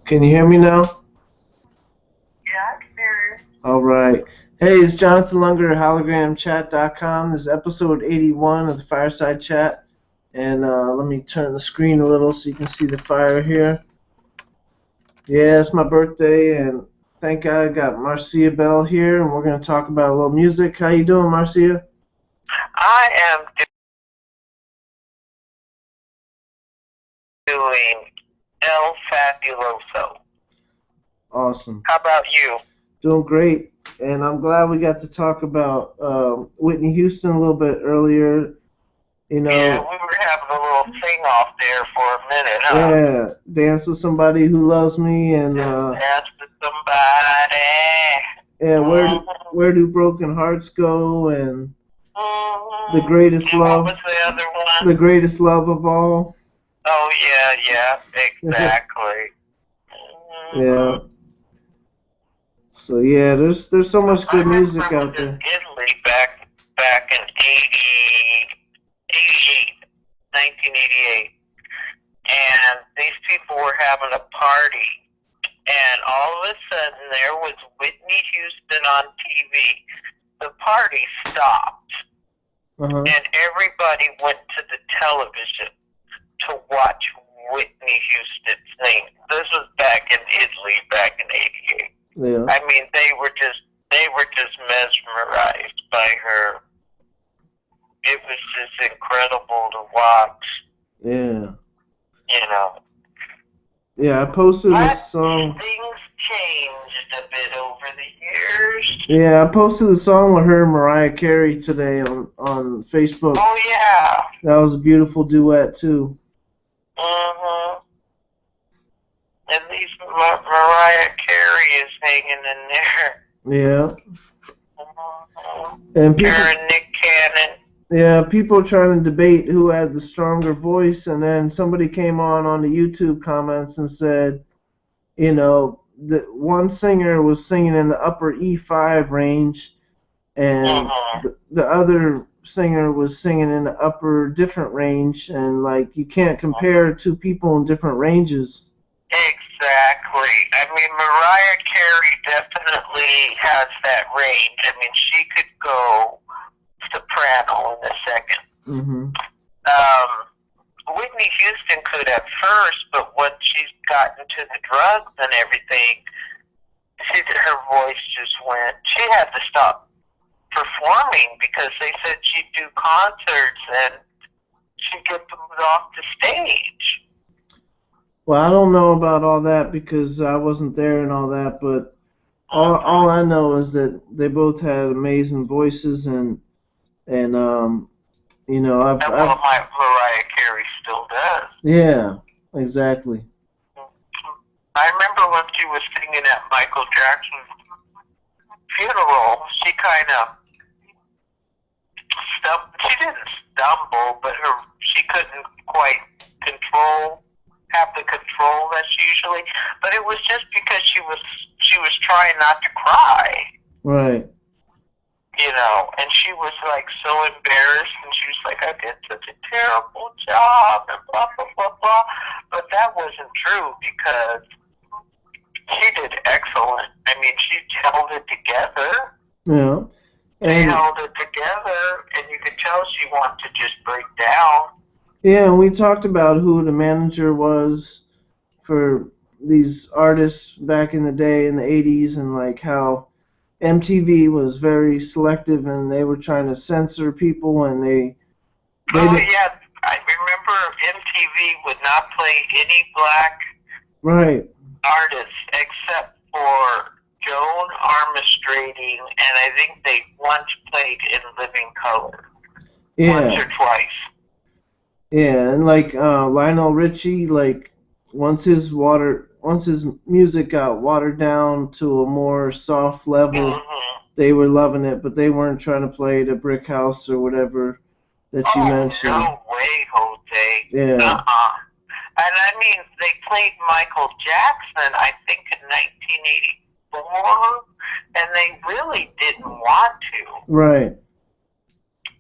Can you hear me now? Yeah, I can hear you. All right. Hey, it's Jonathan Lunger at hologramchat.com. This is episode 81 of the fireside chat. And let me turn the screen a little so you can see the fire here. Yeah, it's my birthday, and thank God I got Marcia Bell here, and we're going to talk about a little music. How you doing, Marcia? I am doing El Fabuloso. Awesome. How about you? Doing great. And I'm glad we got to talk about Whitney Houston a little bit earlier. You know, Yeah, we were having a little sing-off there for a minute, huh? yeah, Dance with Somebody Who Loves Me, and Dance with somebody. yeah, where do broken hearts go, and the greatest And love, what was the other one? the greatest love of all. Oh, yeah, exactly. Yeah. So yeah, there's so much good music out there. In Italy back in 1988, and these people were having a party, and all of a sudden there was Whitney Houston on TV. The party stopped, and everybody went to the television to watch Whitney Houston sing. This was back in Italy, back in '88. Yeah. I mean, they were just mesmerized by her. It was just incredible to watch. Yeah. You know. Yeah, I posted this song. Things changed a bit over the years. Yeah, I posted a song with her and Mariah Carey today on Facebook. Oh yeah. That was a beautiful duet too. Mhm. At least Mariah Carey is hanging in there. Yeah. Mhm. And people. Her and Nick Cannon. Yeah, people trying to debate who had the stronger voice, and then somebody came on the YouTube comments and said, you know, the one singer was singing in the upper E5 range, and the other singer was singing in the upper different range, and like you can't compare two people in different ranges. Exactly. I mean, Mariah Carey definitely has that range. I mean, she could go soprano in a second. Mm-hmm. Whitney Houston could at first, but once she's gotten to the drugs and everything, her voice just went. She had to stop performing because they said she'd do concerts and she'd get moved off the stage. Well, I don't know about all that because I wasn't there and all that, but all I know is that they both had amazing voices, and you know, Mariah Carey still does. Yeah, exactly. I remember when she was singing at Michael Jackson's funeral, she kind of she didn't stumble, but she couldn't quite have the control that she usually, but it was just because she was trying not to cry. Right. You know, and she was like so embarrassed, and she was like, I did such a terrible job, and blah, blah, blah, blah. But that wasn't true because she did excellent. I mean, she held it together. Yeah. She held it together, and you could tell she wanted to just break down. Yeah, and we talked about who the manager was for these artists back in the day in the 80s, and like how MTV was very selective, and they were trying to censor people, and they yeah, I remember MTV would not play any black artists except for Joan Armstrong, and I think they once played in Living Color. Once or twice. Yeah, and like Lionel Richie, like once his music got watered down to a more soft level, they were loving it, but they weren't trying to play the Brick House or whatever that you mentioned. No way, Jose. Yeah. And I mean, they played Michael Jackson, I think, in 1984, and they really didn't want to. Right.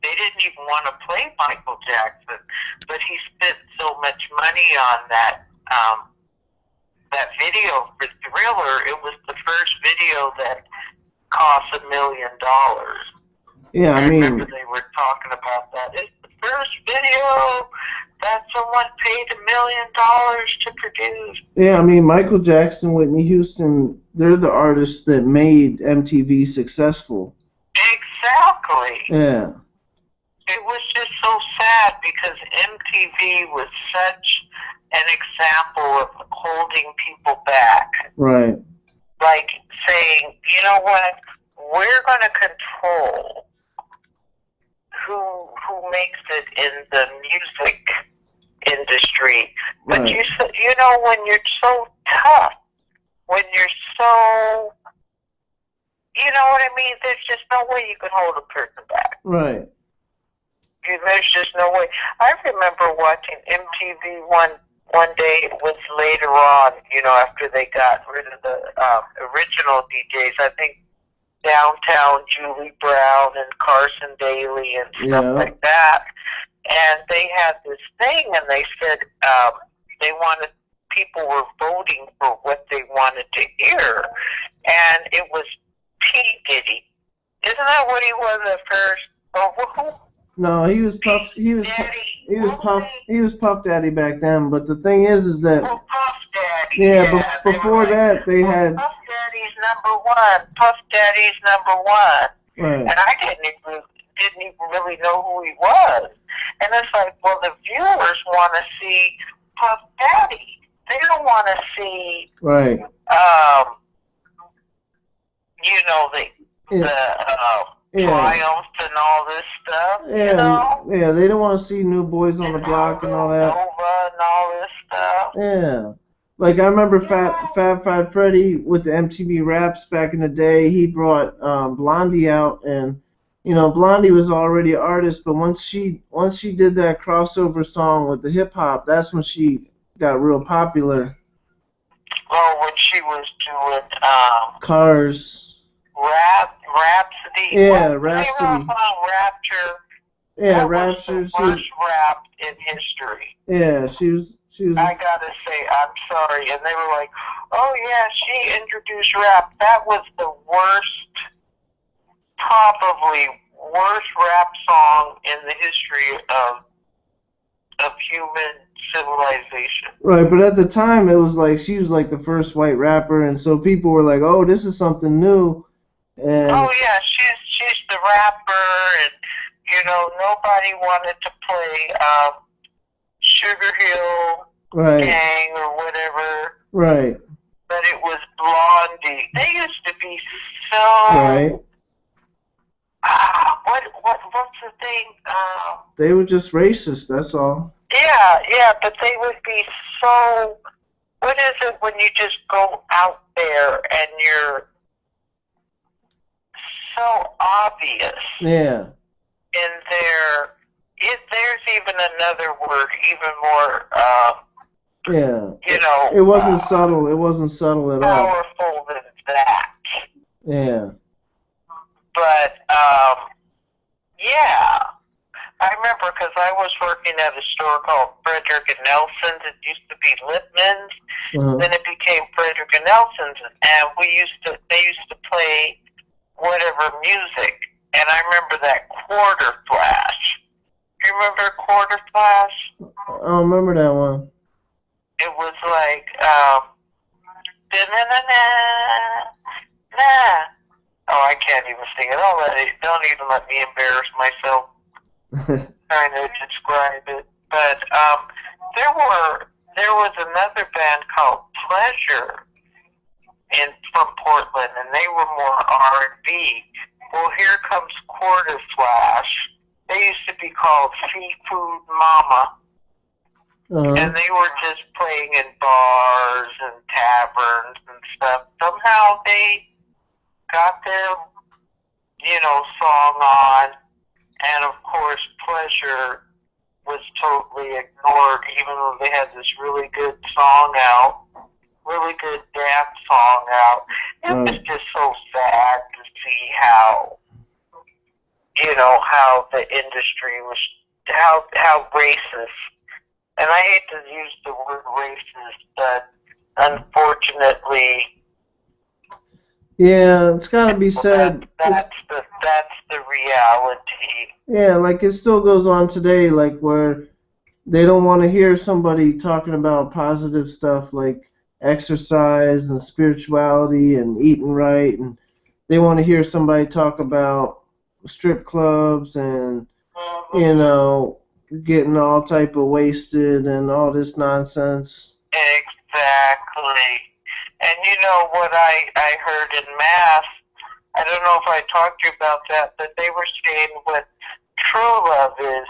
They didn't even want to play Michael Jackson, but he spent so much money on that that video for Thriller, it was the first video that cost $1 million. Yeah, I I mean, remember they were talking about that. It's the first video that someone paid $1 million to produce. yeah, I mean, Michael Jackson, Whitney Houston, they're the artists that made MTV successful. Exactly. Yeah, It was just so sad because MTV was such an example of holding people back. right, Like saying, you know what, we're going to control who makes it in the music industry. But right, you know, when you're so tough, when you're so, you know what I mean, there's just no way you can hold a person back. right. There's just no way. I remember watching MTV one day. It was later on, you know, after they got rid of the original DJs. I think Downtown Julie Brown and Carson Daly and stuff like that. And they had this thing, and they said they wanted, people were voting for what they wanted to hear, and it was P. Diddy. Isn't that what he was at first? Or who? No, he was Puff. He was Puff Daddy back then. But the thing is that. Oh, Puff Daddy. Yeah, before that they had. Puff Daddy's number one. Puff Daddy's number one. Right. And I didn't even really know who he was. And it's like, well, the viewers want to see Puff Daddy. They don't want to see. Right. You know, Triumph and all this stuff. Yeah, you know? Yeah, they don't want to see New Boys on the Block and all that. Nova and all this stuff. Yeah. Like, I remember Fab Five Freddy with the MTV Raps back in the day. He brought Blondie out, and, you know, Blondie was already an artist, but once she did that crossover song with the hip-hop, that's when she got real popular. Oh, when she was doing Cars. Rhapsody. Yeah, Rhapsody. Rapture. Yeah, that Rapture. Was the worst rap in history. Yeah, she was. I gotta say, I'm sorry, and they were like, "Oh yeah, she introduced rap." That was the worst, probably worst rap song in the history of human civilization. Right, but at the time, it was like she was like the first white rapper, and so people were like, "Oh, this is something new." And oh yeah, she's the rapper, and you know nobody wanted to play Sugar Hill Gang or whatever. Right. But it was Blondie. They used to be so. What's the thing? They were just racist. That's all. Yeah, but they would be so. What is it when you just go out there and you're so obvious? Yeah. In their, there's even another word, even more. Yeah. You know. It wasn't subtle. It wasn't subtle at all. Powerful than that. Yeah. But yeah. I remember because I was working at a store called Frederick and Nelson's. It used to be Lipman's. Then it became Frederick and Nelson's, and they used to play whatever music. And I remember that Quarter Flash. You remember Quarter Flash? I don't remember that one. It was like oh, I can't even sing it. Don't even let me embarrass myself. Trying to describe it, but there was another band called Pleasure from Portland, and they were more R&B. Well, here comes Quarter Flash. They used to be called Seafood Mama, and they were just playing in bars and taverns and stuff. Somehow they got their, song on. And of course, Pleasure was totally ignored, even though they had this really good song out, really good dance song out. It was just so sad to see how the industry was, how racist. And I hate to use the word racist, but unfortunately, Yeah, it's got to be said. that's the reality. Yeah, like it still goes on today, like where they don't want to hear somebody talking about positive stuff like exercise and spirituality and eating right, and they want to hear somebody talk about strip clubs and getting all type of wasted and all this nonsense. Exactly. And you know what I heard in Mass, I don't know if I talked to you about that, but they were saying what true love is.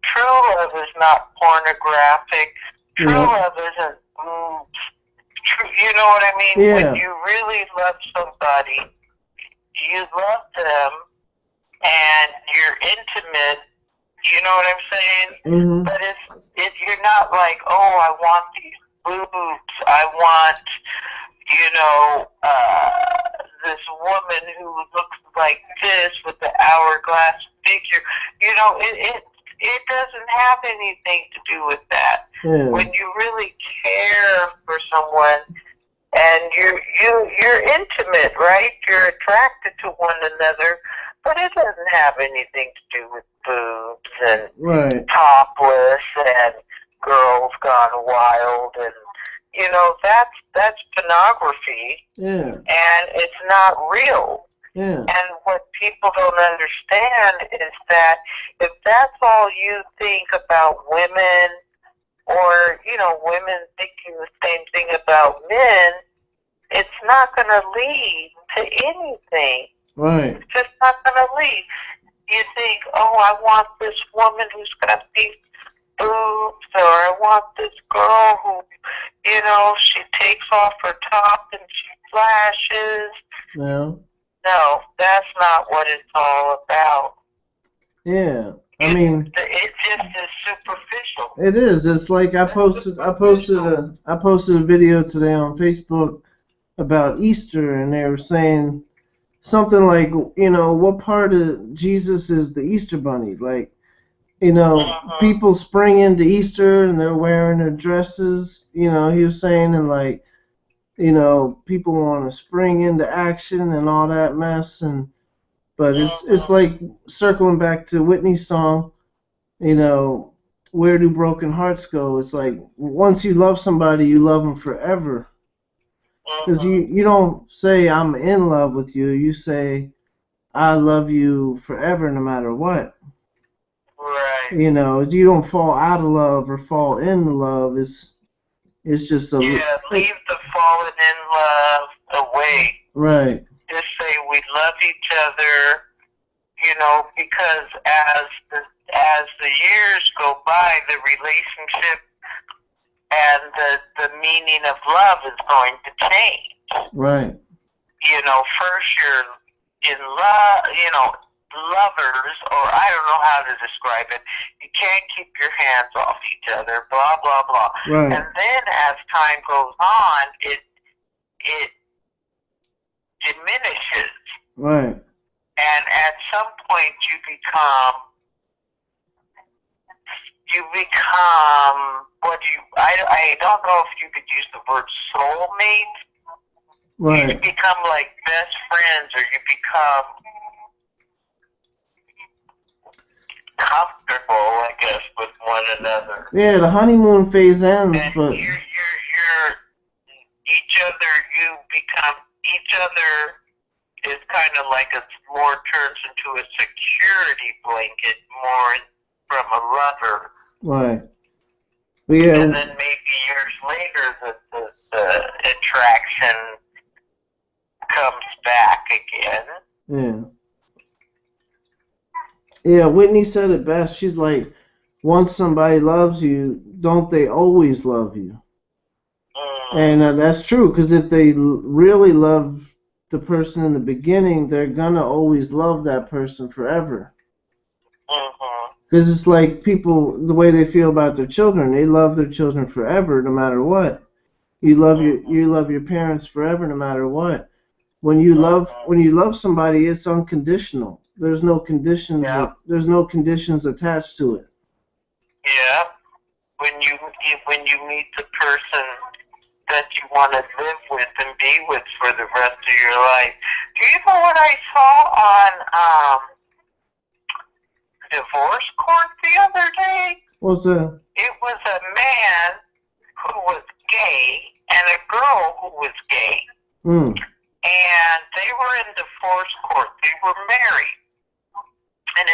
True love is not pornographic. True love isn't, you know what I mean? Yeah. When you really love somebody, you love them, and you're intimate, you know what I'm saying? Mm-hmm. But if you're not like, oh, I want these boobs, I want, this woman who looks like this with the hourglass figure, it doesn't have anything to do with that. Yeah. When you really care for someone and you're intimate, right? You're attracted to one another, but it doesn't have anything to do with boobs and topless and girls gone wild, and that's pornography. Yeah. And it's not real. Yeah. And what people don't understand is that if that's all you think about women, or women thinking the same thing about men, it's not going to lead to anything. Right. It's just not going to lead. You think, oh, I want this woman who's got these boobs, or I want this girl who, she takes off her top and she flashes. Yeah. No, that's not what it's all about. Yeah. I mean, it just is superficial. It is. It's like I posted a video today on Facebook about Easter, and they were saying something like, what part of Jesus is the Easter bunny? Like, people spring into Easter and they're wearing their dresses, he was saying, and like, people want to spring into action and all that mess, but it's like circling back to Whitney's song, where do broken hearts go? It's like once you love somebody, you love them forever. Because you don't say I'm in love with you. You say I love you forever, no matter what. Right. You don't fall out of love or fall into love. It's just a leave the falling in love away. Right. Just say we love each other. Because as the years go by, the relationship and the meaning of love is going to change. Right. First you're in love, lovers, or I don't know how to describe it. You can't keep your hands off each other, blah, blah, blah. Right. And then as time goes on, it diminishes. Right. And at some point you become I don't know if you could use the word soulmate. Right. You become like best friends, or you become comfortable, I guess, with one another. Yeah, the honeymoon phase ends, and but you're each other. You become each other. Is kind of like it more turns into a security blanket, more from a lover. Right. But yeah. And then maybe years later, the attraction comes back again. Yeah. Yeah, Whitney said it best. She's like, once somebody loves you, don't they always love you? And that's true, because if they really love the person in the beginning, they're gonna always love that person forever. Because it's like people, the way they feel about their children, they love their children forever, no matter what. You love your parents forever, no matter what. When you love somebody, it's unconditional. There's no conditions. Yeah. There's no conditions attached to it. Yeah. When you meet the person that you want to live with and be with for the rest of your life. Do you know what I saw on divorce court the other day? What's that? It was a man who was gay and a girl who was gay. Mm. And they were in divorce court. They were married. And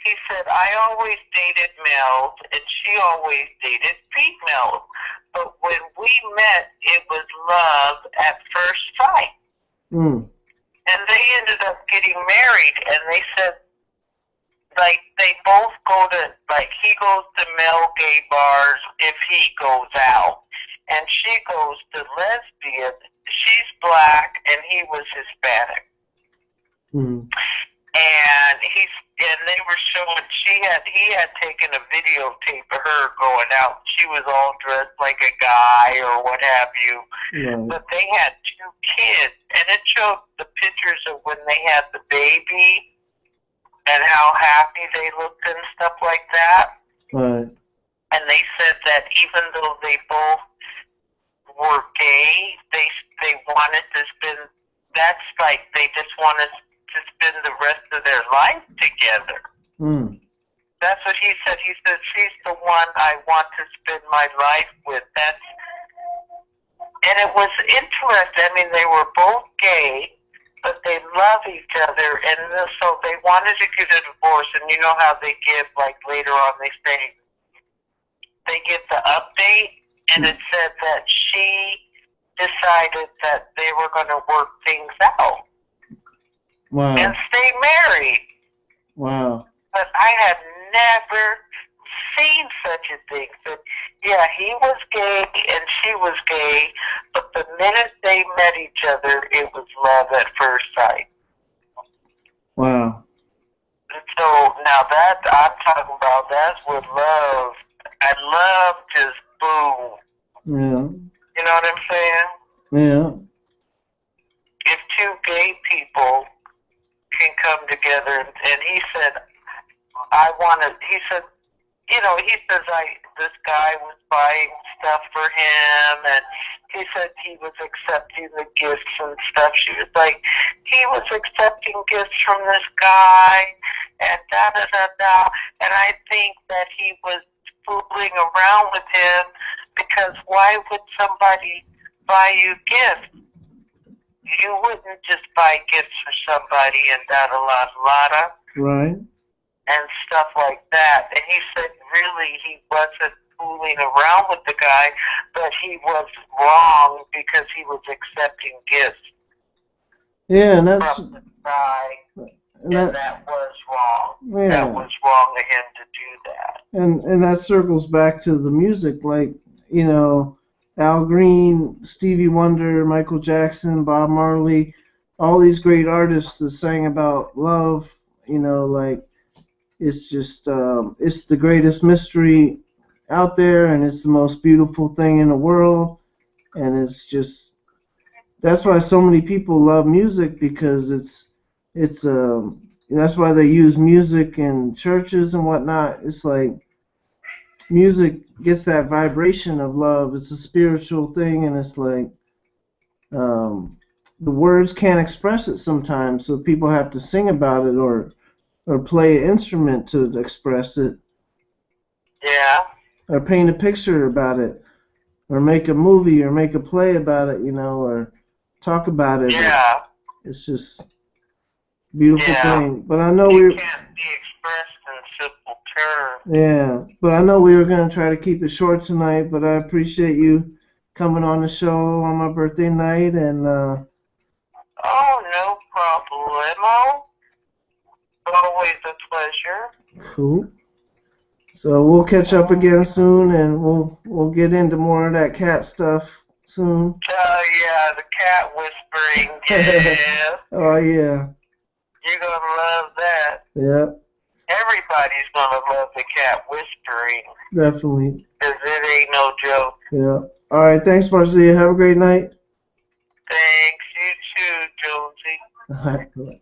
he said, I always dated males and she always dated females. But when we met, it was love at first sight. Mm. And they ended up getting married, and they said, like, they both go to, like, he goes to male gay bars if he goes out. And she goes to lesbian. She's black, and he was Hispanic. Mm. And they were showing, he had taken a videotape of her going out. She was all dressed like a guy or what have you. Right. But they had 2 kids, and it showed the pictures of when they had the baby and how happy they looked and stuff like that. Right. And they said that even though they both were gay, they wanted to spend, that's like they just wanted to spend the rest of their life together. Mm. That's what he said. He said, she's the one I want to spend my life with. And it was interesting. I mean, they were both gay, but they love each other. And so they wanted to get a divorce. And you know how they give, like later on, they get the update. And it said that she decided that they were going to work things out. Wow. And stay married. Wow. But I had never seen such a thing. So, yeah, he was gay and she was gay, but the minute they met each other, it was love at first sight. Wow. And so now that I'm talking about, that's what love. I love just boom. Yeah. You know what I'm saying? Yeah. If 2 gay people can come together, and he said, this guy was buying stuff for him, and he said he was accepting the gifts and stuff. She was like, he was accepting gifts from this guy, and da-da-da-da, and I think that he was fooling around with him, because why would somebody buy you gifts? You wouldn't just buy gifts for somebody and da-da-la-la-la. Right. And stuff like that. And he said really he wasn't fooling around with the guy, but he was wrong because he was accepting gifts Yeah, and from the guy, and that was wrong. Yeah. That was wrong of him to do that. And that circles back to the music, like, you know, Al Green, Stevie Wonder, Michael Jackson, Bob Marley, all these great artists that sang about love, you know, like, it's just, it's the greatest mystery out there, and it's the most beautiful thing in the world, and it's just, that's why so many people love music, because that's why they use music in churches and whatnot. It's like, music gets that vibration of love. It's a spiritual thing, and it's like, the words can't express it sometimes, so people have to sing about it or play an instrument to express it. Yeah. Or paint a picture about it. Or make a movie or make a play about it, you know, or talk about it. Yeah. It's just a beautiful thing. But I know it can't be expressed in simple terms. Yeah. But I know we were going to try to keep it short tonight, but I appreciate you coming on the show on my birthday night, and oh, no problemo. Always a pleasure. Cool. So we'll catch up again soon, and we'll get into more of that cat stuff soon. Yeah, the cat whispering. Yeah. Oh yeah. You're gonna love that. Yep. Everybody's gonna love the cat whispering. Definitely. 'Cause it ain't no joke. Yeah. All right. Thanks, Marcia. Have a great night. Thanks. You too, Jonesy. All right. Bye.